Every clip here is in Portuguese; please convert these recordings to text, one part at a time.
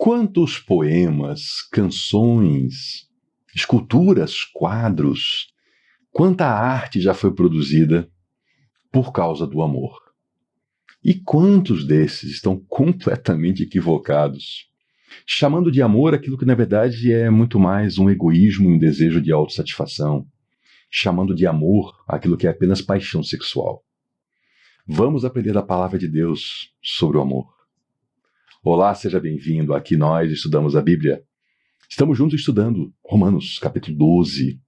Quantos poemas, canções, esculturas, quadros, quanta arte já foi produzida por causa do amor? E quantos desses estão completamente equivocados, chamando de amor aquilo que na verdade é muito mais um egoísmo e um desejo de autossatisfação, chamando de amor aquilo que é apenas paixão sexual. Vamos aprender a palavra de Deus sobre o amor. Olá, seja bem-vindo. Aqui nós estudamos a Bíblia. Estamos juntos estudando Romanos, capítulo 12.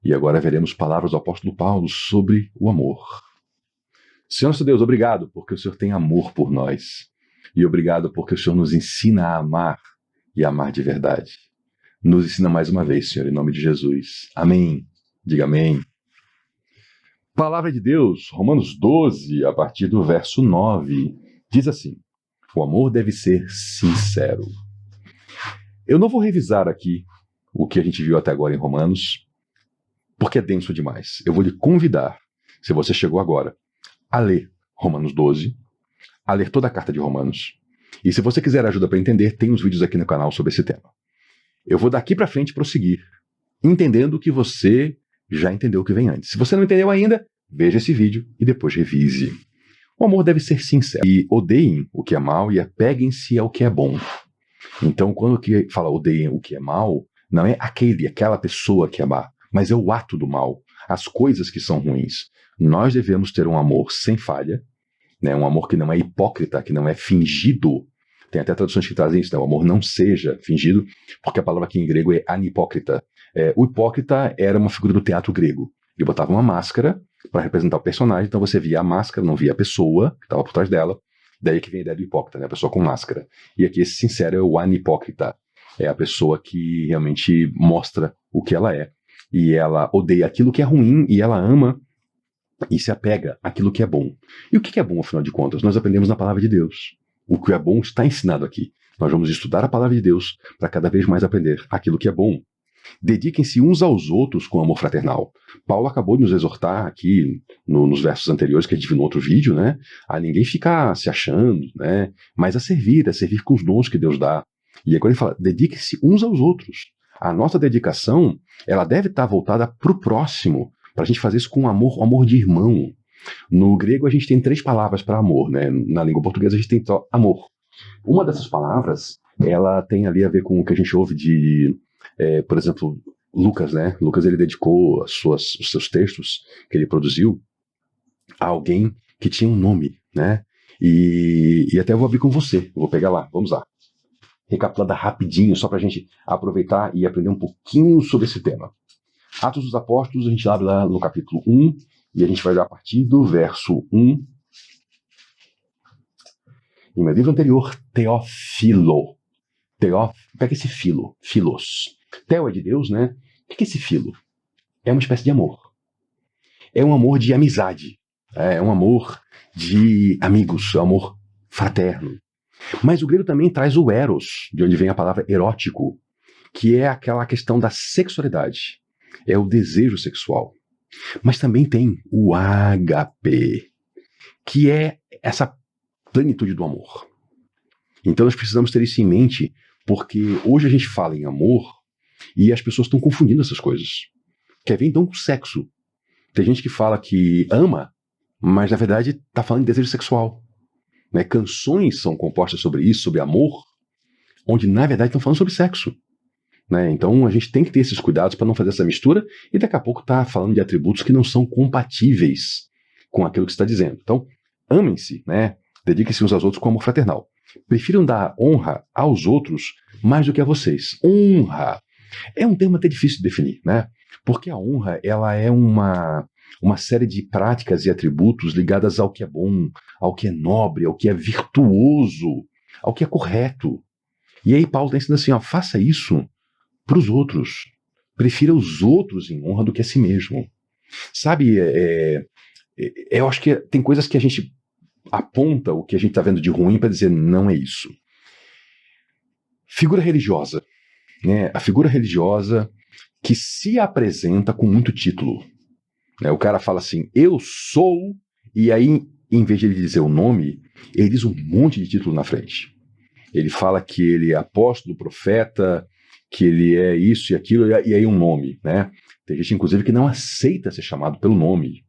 E agora veremos palavras do apóstolo Paulo sobre o amor. Senhor nosso Deus, obrigado porque o Senhor tem amor por nós. E obrigado porque o Senhor nos ensina a amar e amar de verdade. Nos ensina mais uma vez, Senhor, em nome de Jesus. Amém. Diga amém. Palavra de Deus, Romanos 12, a partir do verso 9, diz assim: o amor deve ser sincero. Eu não vou revisar aqui o que a gente viu até agora em Romanos, porque é denso demais. Eu vou lhe convidar, se você chegou agora, a ler Romanos 12, a ler toda a carta de Romanos. E se você quiser ajuda para entender, tem uns vídeos aqui no canal sobre esse tema. Eu vou daqui para frente prosseguir, entendendo que você já entendeu o que vem antes. Se você não entendeu ainda, veja esse vídeo e depois revise. O amor deve ser sincero. E odeiem o que é mal e apeguem-se ao que é bom. Então, quando que fala odeiem o que é mal, não é aquela pessoa que é má, mas é o ato do mal, as coisas que são ruins. Nós devemos ter um amor sem falha, né? Um amor que não é hipócrita, que não é fingido. Tem até traduções que trazem isso, né? O amor não seja fingido, porque a palavra aqui em grego é anipócrita. O hipócrita era uma figura do teatro grego. Ele botava uma máscara para representar o personagem, então você via a máscara, não via a pessoa que estava por trás dela. Daí que vem a ideia do hipócrita, né? A pessoa com máscara. E aqui esse sincero é o anipócrita. É a pessoa que realmente mostra o que ela é. E ela odeia aquilo que é ruim e ela ama e se apega àquilo que é bom. E o que é bom, afinal de contas? Nós aprendemos na palavra de Deus. O que é bom está ensinado aqui. Nós vamos estudar a palavra de Deus para cada vez mais aprender aquilo que é bom. Dediquem-se uns aos outros com amor fraternal. Paulo acabou de nos exortar aqui nos versos anteriores, que a gente viu no outro vídeo, né? A ninguém ficar se achando, né? Mas a servir com os dons que Deus dá. E aí quando ele fala, dediquem-se uns aos outros. A nossa dedicação, ela deve estar voltada para o próximo, para a gente fazer isso com amor, amor de irmão. No grego a gente tem 3 palavras para amor, né? Na língua portuguesa a gente tem só amor. Uma dessas palavras, ela tem ali a ver com o que a gente ouve de... por exemplo, Lucas, né? Lucas ele dedicou os seus textos que ele produziu a alguém que tinha um nome, né? E até eu vou abrir com você, eu vou pegar lá, vamos lá. Recapitulada rapidinho, só para a gente aproveitar e aprender um pouquinho sobre esse tema. Atos dos Apóstolos, a gente abre lá no capítulo 1, e a gente vai ler a partir do verso 1. Em meu livro anterior, Teófilo. Pega esse filo, filos. Teo é de Deus, né? O que é esse filo? É uma espécie de amor. É um amor de amizade. É um amor de amigos, é um amor fraterno. Mas o grego também traz o eros, de onde vem a palavra erótico, que é aquela questão da sexualidade. É o desejo sexual. Mas também tem o ágape, que é essa plenitude do amor. Então nós precisamos ter isso em mente, porque hoje a gente fala em amor e as pessoas estão confundindo essas coisas. Quer ver então com sexo? Tem gente que fala que ama, mas na verdade está falando de desejo sexual. Né? Canções são compostas sobre isso, sobre amor, onde na verdade estão falando sobre sexo. Né? Então a gente tem que ter esses cuidados para não fazer essa mistura e daqui a pouco está falando de atributos que não são compatíveis com aquilo que está dizendo. Então, amem-se, né? Dediquem-se uns aos outros com amor fraternal. Prefiram dar honra aos outros mais do que a vocês. Honra é um termo até difícil de definir, né? Porque a honra, ela é uma série de práticas e atributos ligadas ao que é bom, ao que é nobre, ao que é virtuoso, ao que é correto. E aí Paulo está ensinando assim, ó, faça isso para os outros. Prefira os outros em honra do que a si mesmo. Sabe, eu acho que tem coisas que a gente aponta o que a gente está vendo de ruim para dizer não é isso. Figura religiosa. Né? A figura religiosa que se apresenta com muito título. Né? O cara fala assim, eu sou, e aí, em vez de ele dizer o nome, ele diz um monte de título na frente. Ele fala que ele é apóstolo, profeta, que ele é isso e aquilo, e aí um nome, né? Tem gente, inclusive, que não aceita ser chamado pelo nome.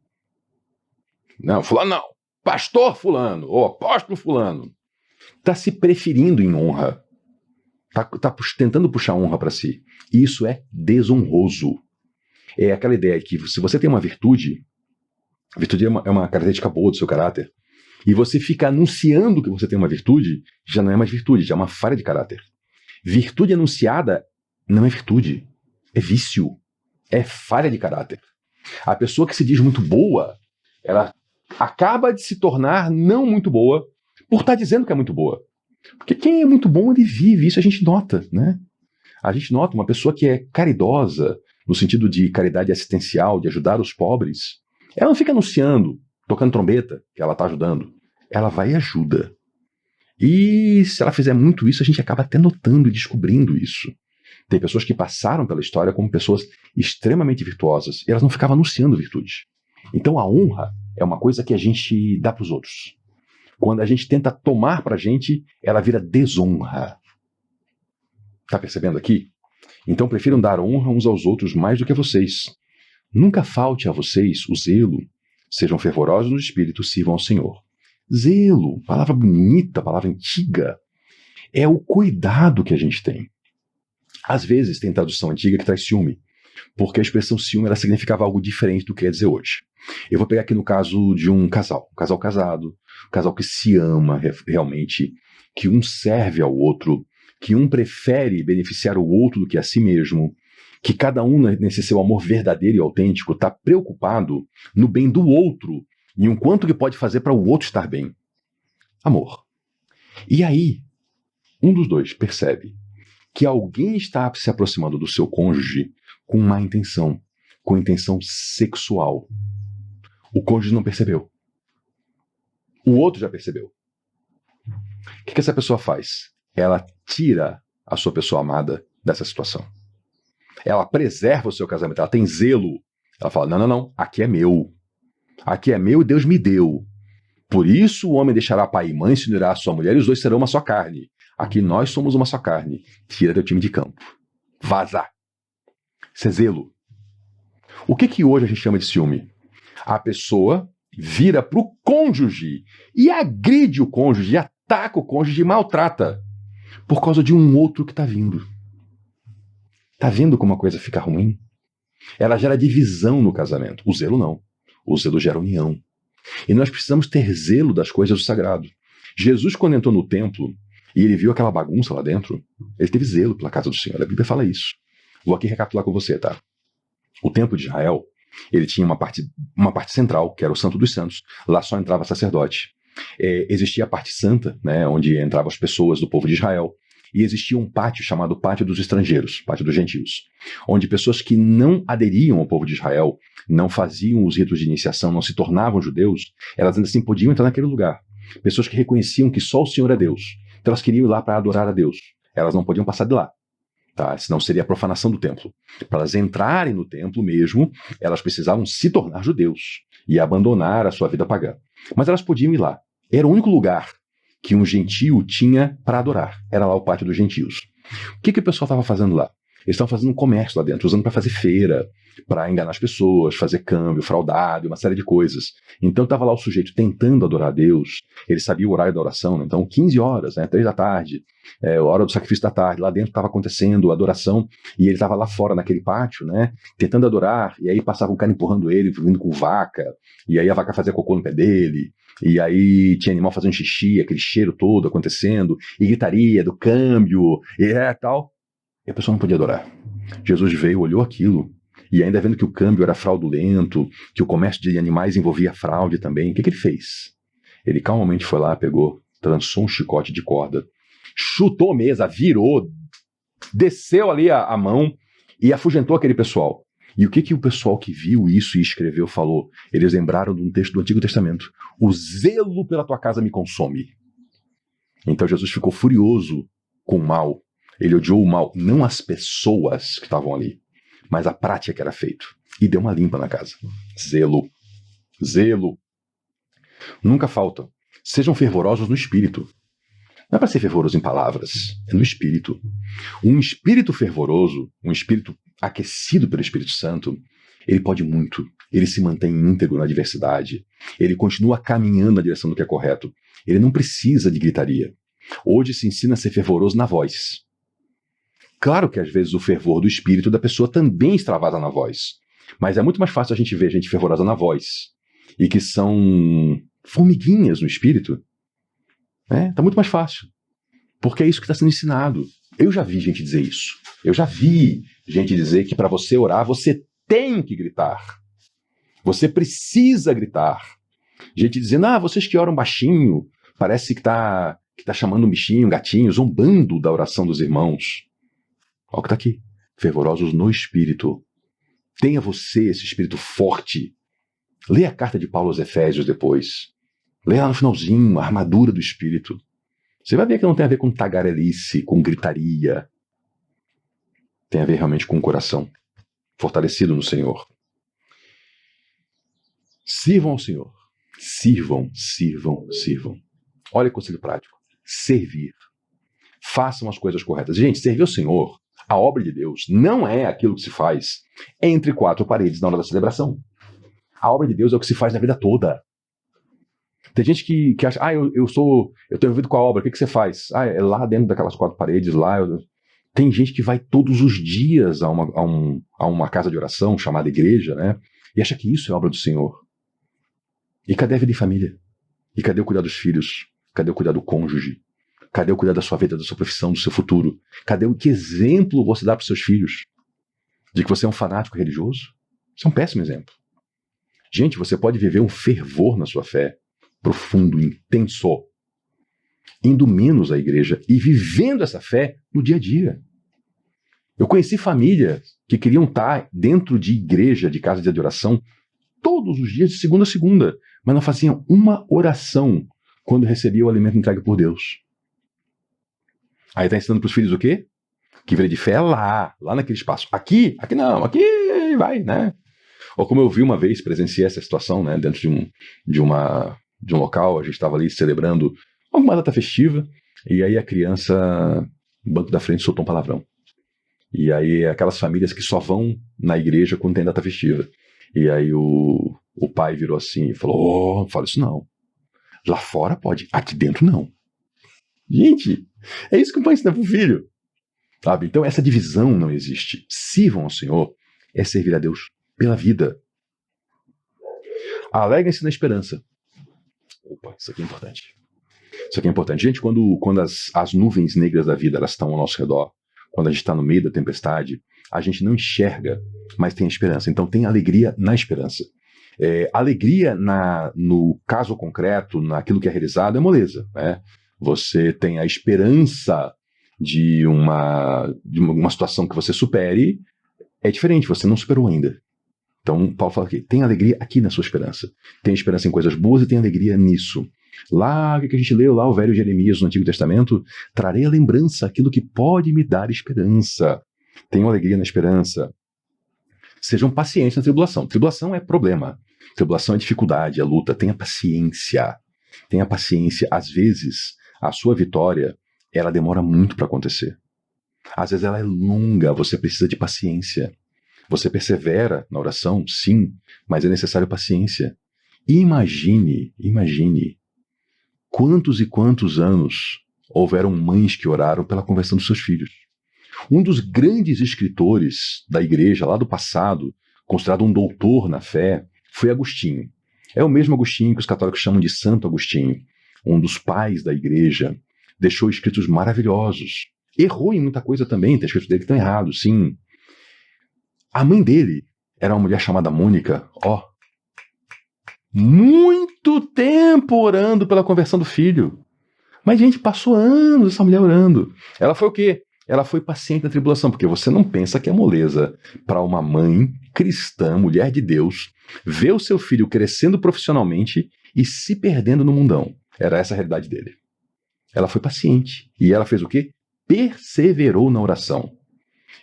Não, fulano não. Pastor fulano, ou apóstolo fulano. Está se preferindo em honra. Está tentando puxar honra para si. E isso é desonroso. É aquela ideia que se você tem uma virtude, a virtude é uma característica boa do seu caráter, e você fica anunciando que você tem uma virtude, já não é mais virtude, já é uma falha de caráter. Virtude anunciada não é virtude, é vício, é falha de caráter. A pessoa que se diz muito boa, ela acaba de se tornar não muito boa por estar dizendo que é muito boa. Porque quem é muito bom, ele vive, isso a gente nota, né? A gente nota uma pessoa que é caridosa, no sentido de caridade assistencial, de ajudar os pobres, ela não fica anunciando, tocando trombeta, que ela está ajudando. Ela vai e ajuda. E se ela fizer muito isso, a gente acaba até notando e descobrindo isso. Tem pessoas que passaram pela história como pessoas extremamente virtuosas, e elas não ficavam anunciando virtude. Então a honra é uma coisa que a gente dá para os outros. Quando a gente tenta tomar para a gente, ela vira desonra. Tá percebendo aqui? Então prefiram dar honra uns aos outros mais do que a vocês. Nunca falte a vocês o zelo. Sejam fervorosos no espírito, sirvam ao Senhor. Zelo, palavra bonita, palavra antiga, é o cuidado que a gente tem. Às vezes tem tradução antiga que traz ciúme, porque a expressão ciúme ela significava algo diferente do que quer dizer hoje. Eu vou pegar aqui no caso de um casal casado, um casal que se ama realmente, que um serve ao outro, que um prefere beneficiar o outro do que a si mesmo, que cada um, nesse seu amor verdadeiro e autêntico, está preocupado no bem do outro e o quanto que pode fazer para o outro estar bem. Amor. E aí, um dos dois percebe que alguém está se aproximando do seu cônjuge com má intenção, com intenção sexual. O cônjuge não percebeu. O outro já percebeu. O que essa pessoa faz? Ela tira a sua pessoa amada dessa situação. Ela preserva o seu casamento, ela tem zelo. Ela fala, não, aqui é meu. Aqui é meu e Deus me deu. Por isso o homem deixará pai e mãe, se unirá à sua mulher e os dois serão uma só carne. Aqui nós somos uma só carne. Tira teu time de campo. Vaza. Isso é zelo. O que hoje a gente chama de ciúme? A pessoa vira pro cônjuge e agride o cônjuge, ataca o cônjuge e maltrata por causa de um outro que está vindo. Tá vendo como a coisa fica ruim? Ela gera divisão no casamento. O zelo não. O zelo gera união. E nós precisamos ter zelo das coisas do sagrado. Jesus, quando entrou no templo e ele viu aquela bagunça lá dentro, ele teve zelo pela casa do Senhor. A Bíblia fala isso. Vou aqui recapitular com você, tá? O templo de Israel, ele tinha uma parte central, que era o Santo dos Santos. Lá só entrava sacerdote. Existia a parte santa, né, onde entravam as pessoas do povo de Israel. E existia um pátio chamado Pátio dos Estrangeiros, Pátio dos Gentios, onde pessoas que não aderiam ao povo de Israel, não faziam os ritos de iniciação, não se tornavam judeus, elas ainda assim podiam entrar naquele lugar. Pessoas que reconheciam que só o Senhor é Deus. Então elas queriam ir lá para adorar a Deus. Elas não podiam passar de lá. Tá? Senão seria a profanação do templo. Para elas entrarem no templo mesmo, elas precisavam se tornar judeus e abandonar a sua vida pagã. Mas elas podiam ir lá. Era o único lugar que um gentio tinha para adorar. Era lá o Pátio dos Gentios. O que o pessoal estava fazendo lá? Eles estavam fazendo um comércio lá dentro, usando para fazer feira, para enganar as pessoas, fazer câmbio, fraudado, uma série de coisas. Então estava lá o sujeito tentando adorar a Deus, ele sabia o horário da oração, né? Então 15 horas, né? 3 da tarde, a hora do sacrifício da tarde, lá dentro estava acontecendo a adoração, e ele estava lá fora naquele pátio, né? Tentando adorar, e aí passava um cara empurrando ele, vindo com vaca, e aí a vaca fazia cocô no pé dele, e aí tinha animal fazendo xixi, aquele cheiro todo acontecendo, e gritaria do câmbio, e tal. E a pessoa não podia adorar. Jesus veio, olhou aquilo, e ainda vendo que o câmbio era fraudulento, que o comércio de animais envolvia fraude também, o que ele fez? Ele calmamente foi lá, pegou, trançou um chicote de corda, chutou a mesa, virou, desceu ali a mão e afugentou aquele pessoal. E o que o pessoal que viu isso e escreveu falou? Eles lembraram de um texto do Antigo Testamento. O zelo pela tua casa me consome. Então Jesus ficou furioso com o mal. Ele odiou o mal, não as pessoas que estavam ali, mas a prática que era feito. E deu uma limpa na casa. Zelo. Zelo. Nunca falta. Sejam fervorosos no espírito. Não é para ser fervoroso em palavras, é no espírito. Um espírito fervoroso, um espírito aquecido pelo Espírito Santo, ele pode muito. Ele se mantém íntegro na adversidade. Ele continua caminhando na direção do que é correto. Ele não precisa de gritaria. Hoje se ensina a ser fervoroso na voz. Claro que às vezes o fervor do espírito da pessoa também extravasa na voz. Mas é muito mais fácil a gente ver gente fervorosa na voz e que são formiguinhas no espírito. Tá muito mais fácil. Porque é isso que está sendo ensinado. Eu já vi gente dizer isso. Eu já vi gente dizer que para você orar, você tem que gritar. Você precisa gritar. Gente dizendo, vocês que oram baixinho, parece que tá chamando um bichinho, um gatinho, zombando da oração dos irmãos. Olha o que está aqui. Fervorosos no espírito. Tenha você esse espírito forte. Leia a carta de Paulo aos Efésios depois. Leia lá no finalzinho, a armadura do espírito. Você vai ver que não tem a ver com tagarelice, com gritaria. Tem a ver realmente com o coração fortalecido no Senhor. Sirvam ao Senhor. Sirvam, sirvam, sirvam. Olha o conselho prático. Servir. Façam as coisas corretas. Gente, servir ao Senhor, a obra de Deus, não é aquilo que se faz entre quatro paredes na hora da celebração. A obra de Deus é o que se faz na vida toda. Tem gente que acha, eu estou envolvido com a obra, o que você faz? É lá dentro daquelas quatro paredes, lá. Tem gente que vai todos os dias a uma casa de oração chamada igreja, né? E acha que isso é obra do Senhor. E cadê a vida em família? E cadê o cuidar dos filhos? Cadê o cuidar do cônjuge? Cadê o cuidar da sua vida, da sua profissão, do seu futuro? Que exemplo você dá para os seus filhos? De que você é um fanático religioso? Isso é um péssimo exemplo. Gente, você pode viver um fervor na sua fé, profundo, intenso, indo menos à igreja e vivendo essa fé no dia a dia. Eu conheci famílias que queriam estar dentro de igreja, de casa de oração, todos os dias, de segunda a segunda, mas não faziam uma oração quando recebiam o alimento entregue por Deus. Aí está ensinando para os filhos o quê? Que vida de fé é lá naquele espaço. Aqui não, aqui vai, né? Ou como eu vi uma vez, presenciei essa situação, né, dentro de um local, a gente estava ali celebrando alguma data festiva, e aí a criança, no banco da frente, soltou um palavrão. E aí aquelas famílias que só vão na igreja quando tem data festiva. E aí o pai virou assim e falou, não fala isso não. Lá fora pode, aqui dentro não. Gente, é isso que o pai ensina pro filho. Sabe? Então essa divisão não existe. Sirvam ao Senhor é servir a Deus pela vida. Alegrem-se na esperança. Opa, isso aqui é importante. Isso aqui é importante. Gente, quando as nuvens negras da vida elas estão ao nosso redor, quando a gente está no meio da tempestade, a gente não enxerga, mas tem esperança. Então tem alegria na esperança. Alegria no caso concreto, naquilo que é realizado, é moleza. Né? Você tem a esperança de uma situação que você supere, é diferente, você não superou ainda. Então Paulo fala aqui, tem alegria aqui na sua esperança. Tem esperança em coisas boas e tem alegria nisso. Lá, o que a gente leu lá, o velho Jeremias no Antigo Testamento, trarei a lembrança, aquilo que pode me dar esperança. Tenham alegria na esperança. Sejam pacientes na tribulação. Tribulação é problema. Tribulação é dificuldade, é luta. Tenha paciência. Tenha paciência. Às vezes, a sua vitória, ela demora muito para acontecer. Às vezes ela é longa, você precisa de paciência. Você persevera na oração, sim, mas é necessário paciência. Imagine quantos e quantos anos houveram mães que oraram pela conversão dos seus filhos. Um dos grandes escritores da igreja lá do passado, considerado um doutor na fé, foi Agostinho. É o mesmo Agostinho que os católicos chamam de Santo Agostinho, um dos pais da igreja. Deixou escritos maravilhosos. Errou em muita coisa também, tem escritos dele que estão errados, sim. A mãe dele era uma mulher chamada Mônica, muito tempo orando pela conversão do filho. Mas, gente, passou anos essa mulher orando. Ela foi o quê? Ela foi paciente na tribulação, porque você não pensa que é moleza para uma mãe cristã, mulher de Deus, ver o seu filho crescendo profissionalmente e se perdendo no mundão. Era essa a realidade dele. Ela foi paciente. E ela fez o quê? Perseverou na oração.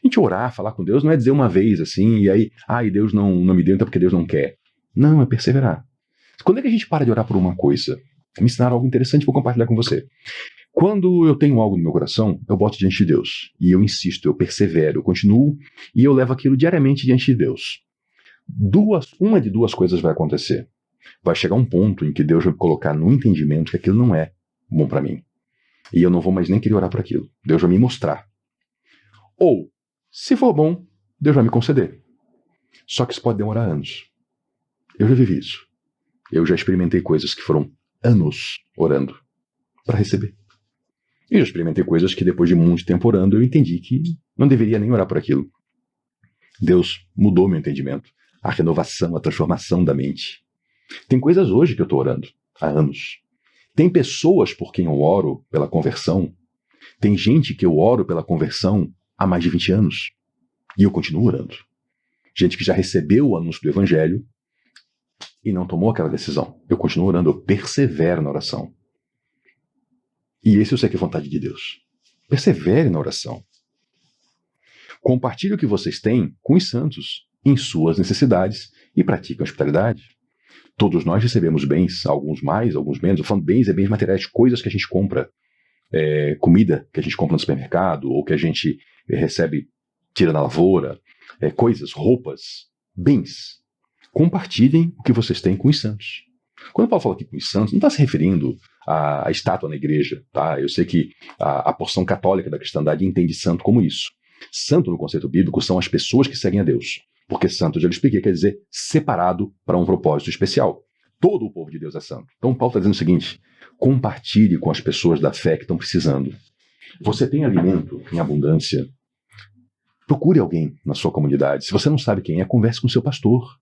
A gente orar, falar com Deus, não é dizer uma vez assim, e aí, Deus não me deu, então porque Deus não quer. Não, é perseverar. Quando é que a gente para de orar por uma coisa? Me ensinaram algo interessante, vou compartilhar com você. Quando eu tenho algo no meu coração, eu boto diante de Deus. E eu insisto, eu persevero, eu continuo e eu levo aquilo diariamente diante de Deus. Uma de duas coisas vai acontecer. Vai chegar um ponto em que Deus vai me colocar no entendimento que aquilo não é bom para mim. E eu não vou mais nem querer orar por aquilo. Deus vai me mostrar. Ou, se for bom, Deus vai me conceder. Só que isso pode demorar anos. Eu já vivi isso. Eu já experimentei coisas que foram anos orando para receber. E já experimentei coisas que depois de muito tempo orando eu entendi que não deveria nem orar por aquilo. Deus mudou meu entendimento. A renovação, a transformação da mente. Tem coisas hoje que eu estou orando há anos. Tem pessoas por quem eu oro pela conversão. Tem gente que eu oro pela conversão há mais de 20 anos. E eu continuo orando. Gente que já recebeu o anúncio do Evangelho e não tomou aquela decisão. Eu continuo orando, eu persevero na oração. E esse eu sei que é vontade de Deus. Persevere na oração. Compartilhe o que vocês têm com os santos em suas necessidades e pratique a hospitalidade. Todos nós recebemos bens, alguns mais, alguns menos. Eu falo bens, bens materiais, coisas que a gente compra. Comida que a gente compra no supermercado ou que a gente recebe, tira na lavoura. Coisas, roupas, bens. Compartilhem o que vocês têm com os santos. Quando Paulo fala aqui com os santos, não está se referindo à estátua na igreja. Tá? Eu sei que a porção católica da cristandade entende santo como isso. Santo, no conceito bíblico, são as pessoas que seguem a Deus. Porque santo, já lhe expliquei, quer dizer separado para um propósito especial. Todo o povo de Deus é santo. Então Paulo está dizendo o seguinte: compartilhe com as pessoas da fé que estão precisando. Você tem alimento em abundância? Procure alguém na sua comunidade. Se você não sabe quem é, converse com o seu pastor.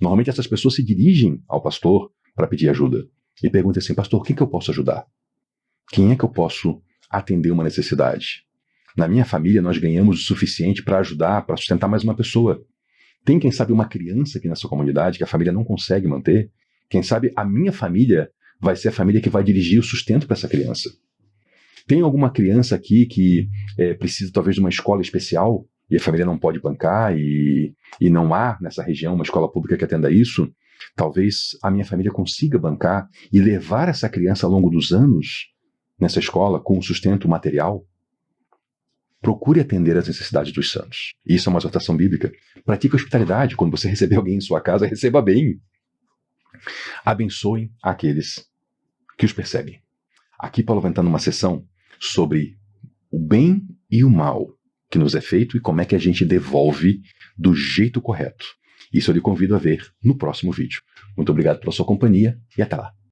Normalmente essas pessoas se dirigem ao pastor para pedir ajuda. E perguntam assim: pastor, quem que eu posso ajudar? Quem é que eu posso atender uma necessidade? Na minha família nós ganhamos o suficiente para ajudar, para sustentar mais uma pessoa. Tem, quem sabe, uma criança aqui na sua comunidade que a família não consegue manter? Quem sabe a minha família vai ser a família que vai dirigir o sustento para essa criança. Tem alguma criança aqui que precisa talvez de uma escola especial e a família não pode bancar e não há nessa região uma escola pública que atenda isso? Talvez a minha família consiga bancar e levar essa criança ao longo dos anos nessa escola com o sustento material. Procure atender às necessidades dos santos. Isso é uma exortação bíblica. Pratique a hospitalidade. Quando você receber alguém em sua casa, receba bem. Abençoem aqueles que os perseguem. Aqui Paulo vai entrar numa sessão sobre o bem e o mal que nos é feito e como é que a gente devolve do jeito correto. Isso eu lhe convido a ver no próximo vídeo. Muito obrigado pela sua companhia e até lá.